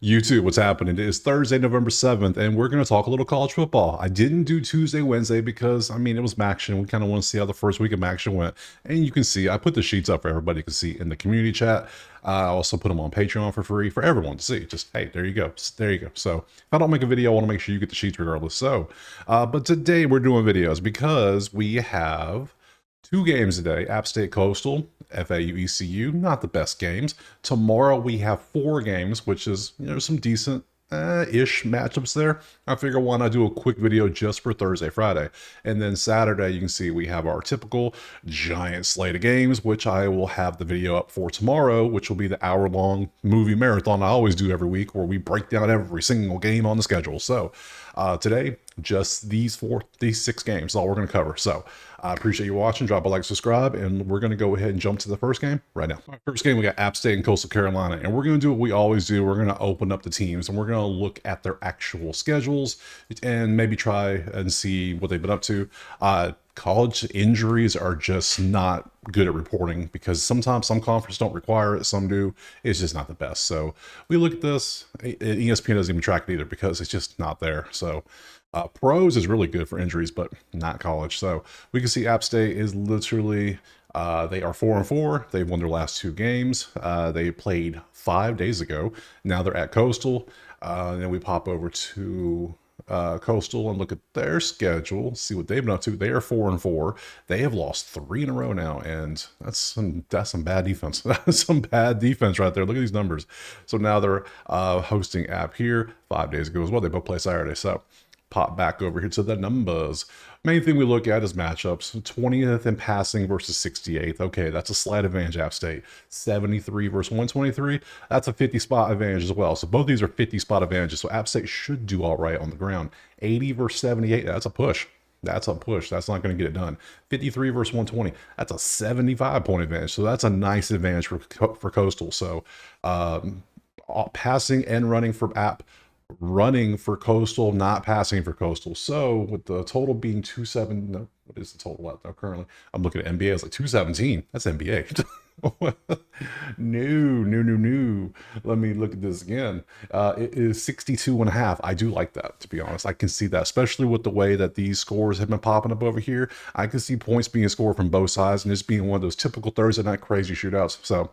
YouTube, what's happening? It is Thursday, November 7th, and we're going to talk a little college football. I didn't do Tuesday, Wednesday because, I mean, it was Maction. We kind of want to see how the first week of Maction went. And you can see, I put the sheets up for everybody to see in the community chat. I also put them on Patreon for free for everyone to see. Just, hey, there you go. There you go. So if I don't make a video, I want to make sure you get the sheets regardless. So, but today we're doing videos because we have two games today. App State Coastal, FAU ECU, not the best games. Tomorrow we have four games, which is, some decent ish matchups there. I figure why not do a quick video just for Thursday, Friday. And then Saturday, you can see we have our typical giant slate of games, which I will have the video up for tomorrow, which will be the hour-long movie marathon I always do every week, where we break down every single game on the schedule. So today, just these six games is all we're going to cover. So I appreciate you watching. Drop a like, subscribe, and we're going to go ahead and jump to the first game right now. First game, we got App State and Coastal Carolina, and we're going to do what we always do. We're going to open up the teams, and we're going to look at their actual schedules and maybe try and see what they've been up to. College injuries are just not good at reporting because sometimes some conferences don't require it, some do. It's just not the best. So we look at this. ESPN doesn't even track it either because it's just not there. So pros is really good for injuries, but not college. So we can see App State is literally, they are 4-4. They've won their last two games. They played 5 days ago. Now they're at Coastal. Then we pop over to Coastal and look at their schedule, see what they've been up to. They are 4-4. They have lost 3 in a row now, and that's some bad defense. That's some bad defense right there. Look at these numbers. So now they're hosting App here 5 days ago as well. They both play Saturday. So pop back over here to the numbers. Main thing we look at is matchups. 20th in passing versus 68th. Okay, that's a slight advantage, App State. 73 versus 123. That's a 50 spot advantage as well. So both these are 50 spot advantages. So App State should do all right on the ground. 80 versus 78. That's a push. That's a push. That's not going to get it done. 53 versus 120. That's a 75 point advantage. So that's a nice advantage for Coastal. So passing and running for App, running for Coastal, not passing for Coastal. So with the total being 270, no, what is the total out there currently? I'm looking at NBA. It's like 217. That's NBA. No. Let me look at this again. It is 62.5. I do like that, to be honest. I can see that, especially with the way that these scores have been popping up over here. I can see points being scored from both sides and this being one of those typical Thursday night crazy shootouts. So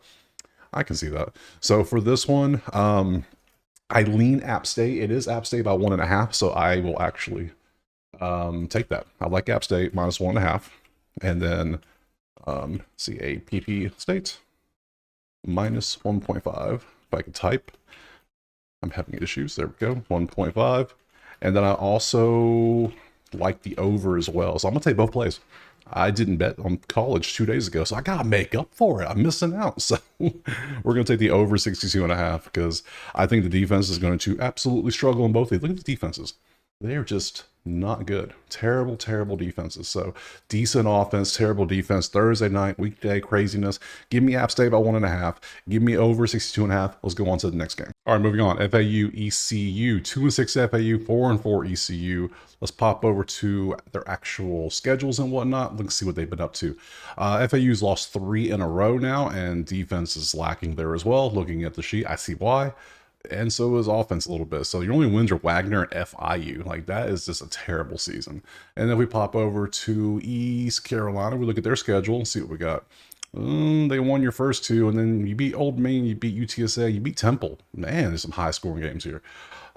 I can see that. So for this one, I lean App State. It is App State by 1.5, so I will actually take that. I like App State minus 1.5, and then CAPP State minus 1.5. If I can type, I'm having issues. There we go, 1.5, and then I also like the over as well. So I'm gonna take both plays. I didn't bet on college 2 days ago, so I gotta make up for it. I'm missing out. So we're gonna take the over 62.5 because I think the defense is going to absolutely struggle in both these. Look at the defenses. They're just not good. Terrible defenses. So decent offense, terrible defense. Thursday night, weekday craziness. Give me App State by 1.5. Give me over 62.5. Let's go on to the next game. All right, moving on. FAU ECU. 2-6 FAU, 4-4 ECU. Let's pop over to their actual schedules and whatnot. Let's see what they've been up to. FAU's lost 3 in a row now, and defense is lacking there as well. Looking at the sheet, I see why. And so is offense a little bit. So your only wins are Wagner and FIU. Like, that is just a terrible season. And then we pop over to East Carolina. We look at their schedule and see what we got. They won your first 2, and then you beat Old Main, you beat UTSA, you beat Temple. Man, there's some high-scoring games here.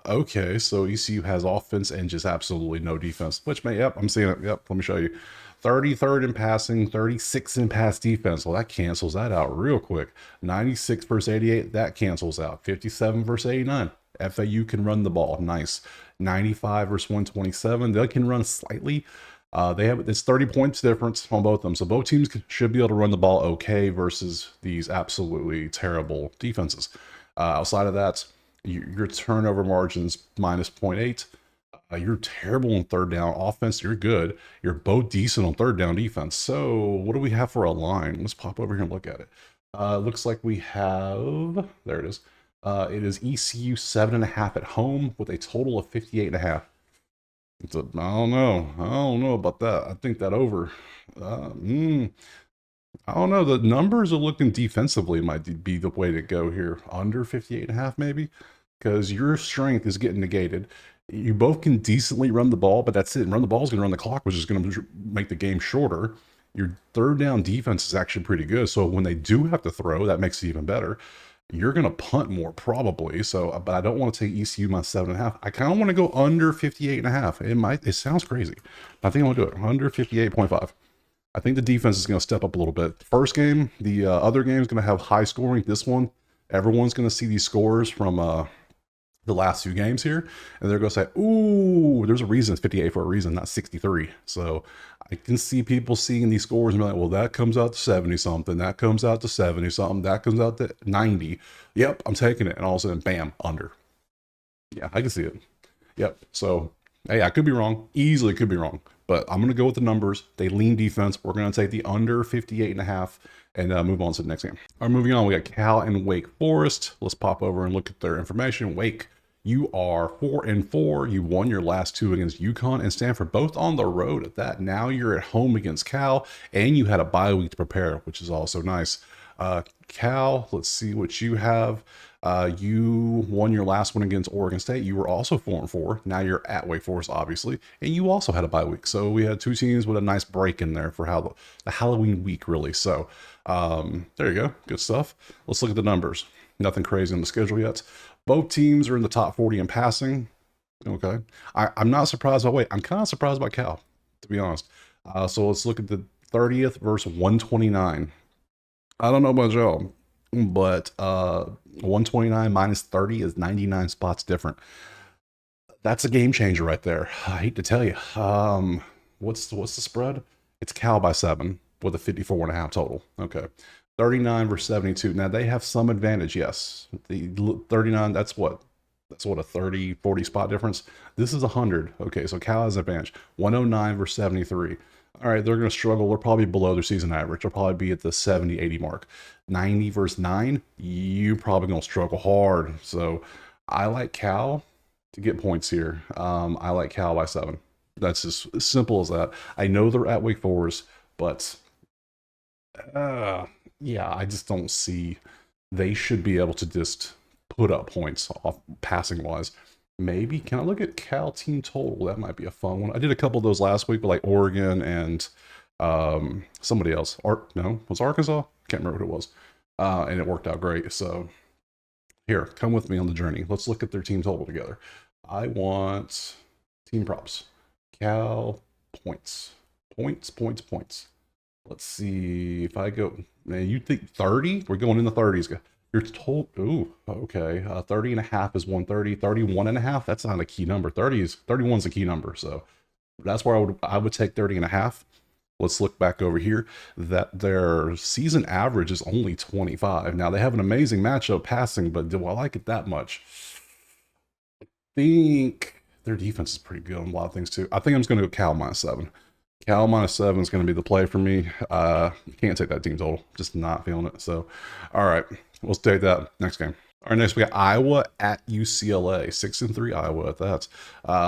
Okay, so ECU has offense and just absolutely no defense, which yep, I'm seeing it. Yep, let me show you. 33rd in passing, 36 in pass defense. Well, that cancels that out real quick. 96 versus 88, that cancels out. 57 versus 89. FAU can run the ball. Nice. 95 versus 127. They can run slightly. It's 30 points difference on both of them. So both teams should be able to run the ball okay versus these absolutely terrible defenses. Outside of that, your turnover margins minus 0.8. You're terrible on third down offense. You're good. You're both decent on third down defense. So what do we have for a line? Let's pop over here and look at it. Looks like we have, there it is. It is ECU 7.5 at home with a total of 58.5. I don't know about that. I think that over. I don't know. The numbers are looking defensively might be the way to go here. Under 58.5 maybe. because your strength is getting negated. You both can decently run the ball, but that's it. And run the ball is going to run the clock, which is going to make the game shorter. Your third down defense is actually pretty good. So when they do have to throw, that makes it even better. You're going to punt more probably. So, but I don't want to take ECU minus 7.5. I kind of want to go under 58.5. It sounds crazy. I think I'm going to do it under 58.5. I think the defense is going to step up a little bit. First game, the other game is going to have high scoring. This one, everyone's going to see these scores from the last few games here, and they're going to say, ooh, there's a reason it's 58 for a reason, not 63. So I can see people seeing these scores and be like, well, that comes out to 70 something, that comes out to 70 something, that comes out to 90. Yep, I'm taking it. And all of a sudden, bam, under. Yeah, I can see it. Yep. So, hey, I could be wrong. Easily could be wrong. But I'm going to go with the numbers. They lean defense. We're going to take the under 58.5 and move on to the next game. All right, moving on, we got Cal and Wake Forest. Let's pop over and look at their information. Wake, you are 4-4. You won your last two against UConn and Stanford, both on the road at that. Now you're at home against Cal, and you had a bye week to prepare, which is also nice. Cal, let's see what you have. You won your last one against Oregon State. You were also 4-4. Now you're at Wake Forest, obviously, and you also had a bye week. So we had two teams with a nice break in there for how the Halloween week, really. So there you go. Good stuff. Let's look at the numbers. Nothing crazy on the schedule yet. Both teams are in the top 40 in passing. Okay. I'm not surprised by Wake. I'm kind of surprised by Cal, to be honest. So let's look at the 30th versus 129. I don't know about y'all, but 129 minus 30 is 99 spots different. That's a game changer right there. I hate to tell you. What's the spread? It's Cal by 7 with a 54.5 total. Okay. 39 versus 72. Now they have some advantage, yes. The 39, that's what a 30, 40 spot difference. This is 100. Okay, so Cal has an advantage. 109 versus 73. All right, they're going to struggle. They're probably below their season average. They'll probably be at the 70, 80 mark. 90 versus 9, you probably going to struggle hard. So I like Cal to get points here. I like Cal by 7. That's as simple as that. I know they're at Wake Forest, but yeah, I just don't see they should be able to just put up points off passing wise. Maybe, can I look at Cal team total? That might be a fun one. I did a couple of those last week, but like Oregon and somebody else. Was Arkansas? Can't remember who it was. And it worked out great. So here, come with me on the journey. Let's look at their team total together. I want team props. Cal points. Points. Let's see if I go, man, you think 30? We're going in the 30s. You're told, ooh, okay. 30.5 is 130. 31.5, that's not a key number. 31 is a key number. So that's where I would take 30.5. Let's look back over here. That their season average is only 25. Now they have an amazing matchup passing, but do I like it that much? I think their defense is pretty good on a lot of things too. I think I'm just going to go Cal minus 7. Cal minus 7 is going to be the play for me. Can't take that team total. Just not feeling it. So, all right, let's take that next game. All right, next we got Iowa at UCLA. 6-3 Iowa at that.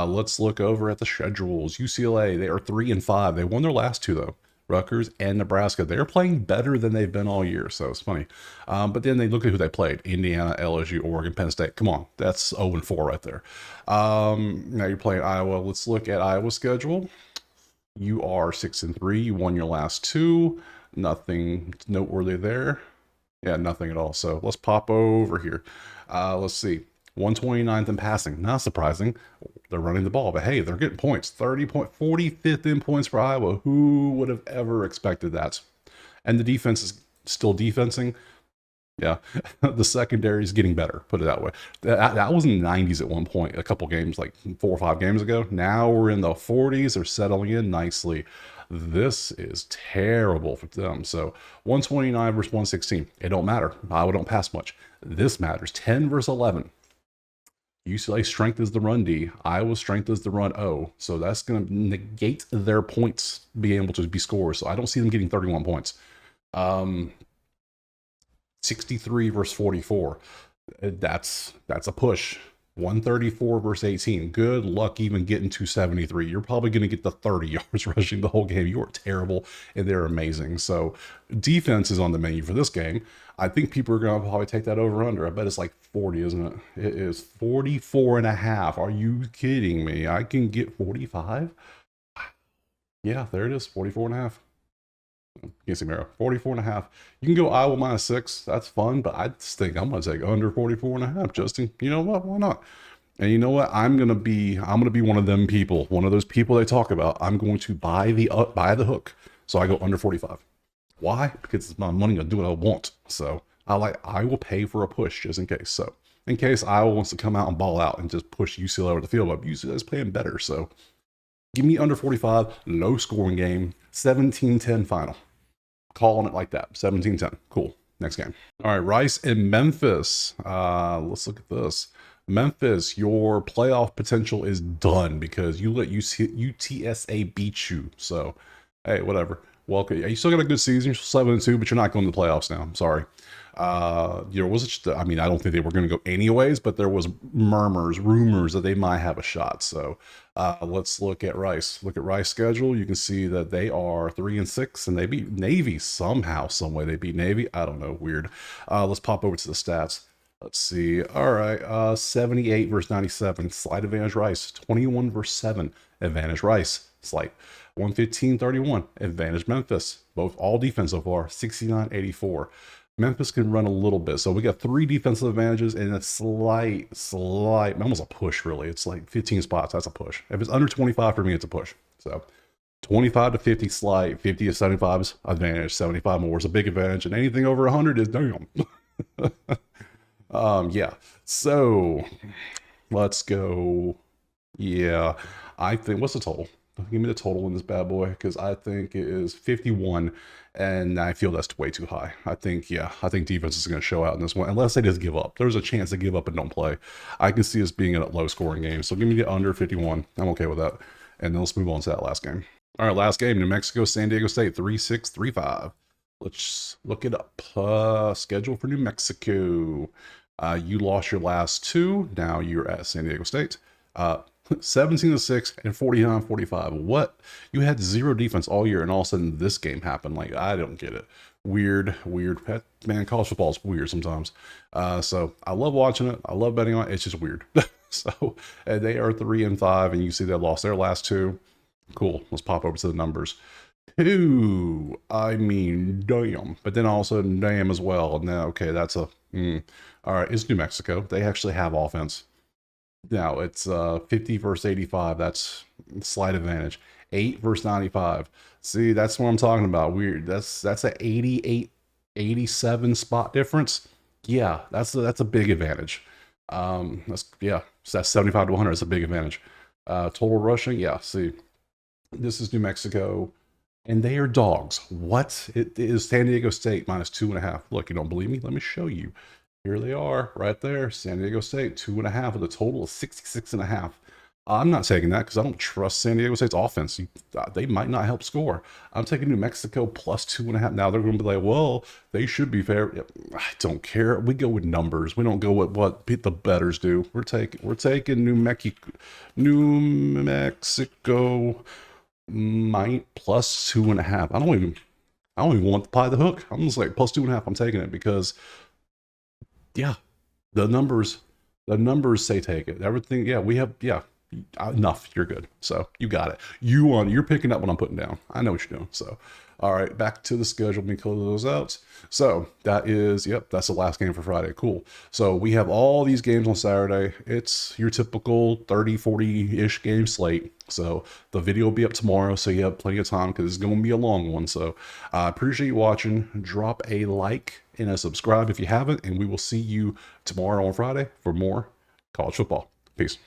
Let's look over at the schedules. UCLA, they are 3-5. They won their last two though. Rutgers and Nebraska. They're playing better than they've been all year, so it's funny. But then they look at who they played: Indiana, LSU, Oregon, Penn State. Come on, that's 0-4 right there. Now you're playing Iowa. Let's look at Iowa's schedule. You are 6-3. You won your last two. Nothing noteworthy there. Yeah, nothing at all. So let's pop over here. Let's see. 129th in passing. Not surprising. They're running the ball, but hey, they're getting points. 45th in points for Iowa. Who would have ever expected that? And the defense is still defensing. Yeah, the secondary is getting better, put it that way. That was in the 90s at one point, a couple games, like 4 or 5 games ago. Now we're in the 40s. They're settling in nicely. This is terrible for them. So 129 versus 116. It don't matter. Iowa don't pass much. This matters. 10 versus 11. UCLA strength is the run D. Iowa's strength is the run O. So that's going to negate their points being able to be scores. So I don't see them getting 31 points. 63 versus 44. That's a push. 134 versus 18. Good luck even getting 273. You're probably going to get the 30 yards rushing the whole game. You are terrible, and they're amazing. So defense is on the menu for this game. I think people are going to probably take that over under. I bet it's like 40, isn't it? It is 44 and a half. Are you kidding me? I can get 45? Yeah, there it is, 44 and a half. Can't see Mara, 44 and a half. You can go Iowa -6. That's fun, but I just think I'm going to take under 44 and a half. Justin, you know what? Why not? And you know what? I'm gonna be one of them people, one of those people they talk about. I'm going to buy the hook, so I go under 45. Why? Because it's my money. I'll do what I want. So I will pay for a push just in case. So in case Iowa wants to come out and ball out and just push UCLA over the field, but UCLA is playing better. So give me under 45, low scoring game, 17-10 final. Calling it like that, 17-10. Cool. Next game. All right, Rice and Memphis. Let's look at this. Memphis, your playoff potential is done because you let UTSA beat you. So, hey, whatever. Welcome. You still got a good season. You're 7-2, but you're not going to the playoffs now. I'm sorry. Was it just, I mean, I don't think they were going to go anyways, but there was rumors that they might have a shot. So let's look at Rice. Look at Rice schedule. You can see that they are 3-6, and they beat Navy somehow, some way. They beat Navy. I don't know. Weird. Let's pop over to the stats. Let's see. All right. 78 versus 97. Slight advantage Rice. 21 versus 7. Advantage Rice. Slight. 115-31. Advantage Memphis. Both all defense so far. 69-84. Memphis can run a little bit. So we got 3 defensive advantages and a slight, almost a push really. It's like 15 spots. That's a push. If it's under 25 for me, it's a push. So 25-50 slight, 50-75 is advantage, 75 more is a big advantage, and anything over 100 is damn. Yeah. So let's go. Yeah. I think, what's the total? Give me the total in this bad boy, because I think it is 51, and I feel that's way too high. I think defense is going to show out in this one, unless they just give up. There's a chance they give up and don't play. I can see us being a low-scoring game, so give me the under 51. I'm okay with that. And then let's move on to that last game. All right, last game, New Mexico, San Diego State, 3-6, 3-5. Let's look it up. Schedule for New Mexico. You lost your last 2. Now you're at San Diego State. 17-6 and 49-45. What? You had 0 defense all year, and all of a sudden this game happened. Like, I don't get it. Weird. Man, college football is weird sometimes. So I love watching it. I love betting on it. It's just weird. So they are 3-5, and you see they lost their last 2. Cool. Let's pop over to the numbers. 2. I mean, damn. But then also damn as well. Now, okay, that's a. All right, it's New Mexico. They actually have offense. Now it's 50 versus 85. That's slight advantage. 8 versus 95. See, that's what I'm talking about. Weird. That's a 88, 87 spot difference. Yeah, that's a big advantage. So that's 75 to 100. That's a big advantage. Total rushing. Yeah. See, this is New Mexico, and they are dogs. What? It is San Diego State -2.5. Look, you don't believe me? Let me show you. Here they are, right there. San Diego State, 2.5 with a total of 66.5. I'm not taking that because I don't trust San Diego State's offense. They might not help score. I'm taking New Mexico +2.5. Now they're going to be like, well, they should be fair. I don't care. We go with numbers. We don't go with what the bettors do. We're taking New Mexico +2.5. I don't even want to buy the hook. I'm just like +2.5. I'm taking it because. Yeah, the numbers say take it. Everything, enough. You're good. So you got it. You're picking up what I'm putting down. I know what you're doing. So, all right, back to the schedule. Let me close those out. So that is, that's the last game for Friday. Cool. So we have all these games on Saturday. It's your typical 30, 40-ish game slate. So the video will be up tomorrow, so you have plenty of time because it's going to be a long one. So I appreciate you watching. Drop a like and a subscribe if you haven't, and we will see you tomorrow on Friday for more college football. Peace.